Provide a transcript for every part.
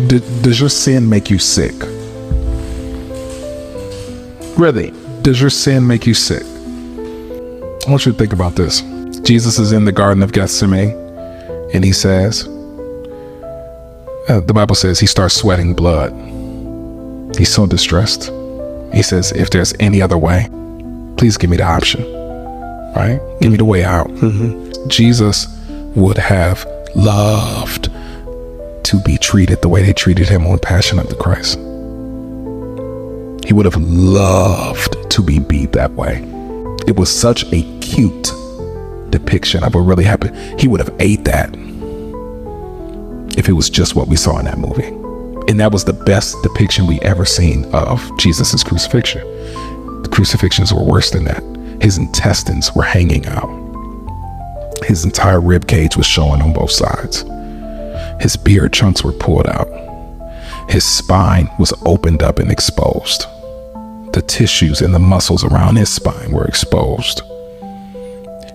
does your sin make you sick? Really, does your sin make you sick? I want you to think about this. Jesus is in the Garden of Gethsemane, and he says, the Bible says he starts sweating blood. He's so distressed. He says, if there's any other way, please give me the option, right? Give me the way out. Jesus would have loved to be treated the way they treated him on Passion of the Christ. He would have loved to be beat that way. It was such a cute depiction of what really happened. He would have ate that if it was just what we saw in that movie. And that was the best depiction we ever seen of Jesus's crucifixion. The crucifixions were worse than that. His intestines were hanging out. His entire rib cage was showing on both sides. His beard chunks were pulled out. His spine was opened up and exposed. The tissues and the muscles around his spine were exposed.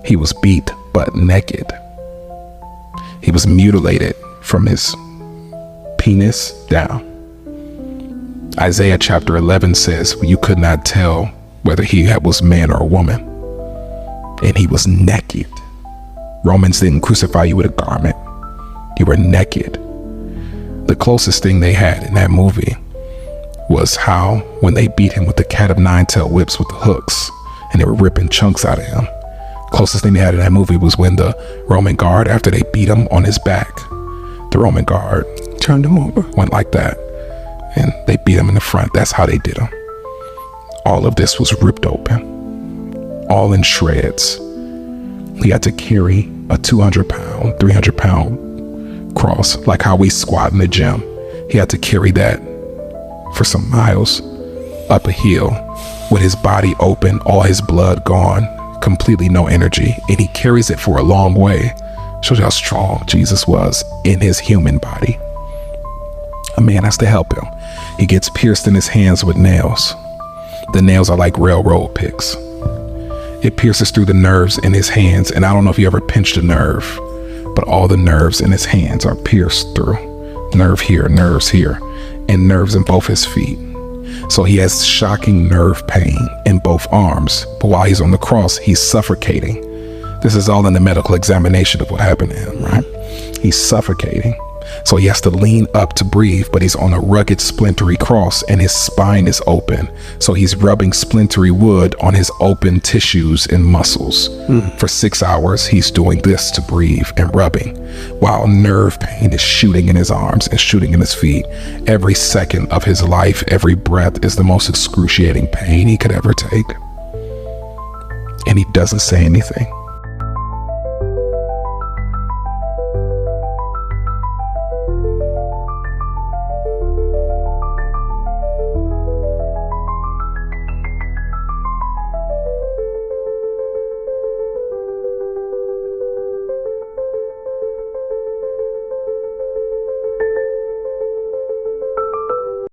He was beat butt naked. He was mutilated from his penis down. Isaiah chapter 11 says you could not tell whether he was man or a woman. And he was naked. Romans didn't crucify you with a garment. You were naked. The closest thing they had in that movie was how when they beat him with the cat of nine tail whips with the hooks and they were ripping chunks out of him. Closest thing they had in that movie was when the Roman guard, after they beat him on his back, the Roman guard turned him over, went like that, and they beat him in the front. That's how they did him. All of this was ripped open, all in shreds. He had to carry a 200-pound, 300-pound cross, like how we squat in the gym. He had to carry that for some miles up a hill with his body open, all his blood gone, completely no energy, and he carries it for a long way. Shows you how strong Jesus was in his human body. A man has to help him. He gets pierced in his hands with nails. The nails are like railroad picks. It pierces through the nerves in his hands, and I don't know if you ever pinched a nerve, but all the nerves in his hands are pierced through. Nerve here, nerves here, and nerves in both his feet. So he has shocking nerve pain in both arms, but while he's on the cross, he's suffocating. This is all in the medical examination of what happened to him, right? He's suffocating. So he has to lean up to breathe, but he's on a rugged, splintery cross and his spine is open. So he's rubbing splintery wood on his open tissues and muscles. For 6 hours, he's doing this to breathe and rubbing, while nerve pain is shooting in his arms and shooting in his feet. Every second of his life, every breath is the most excruciating pain he could ever take. And he doesn't say anything.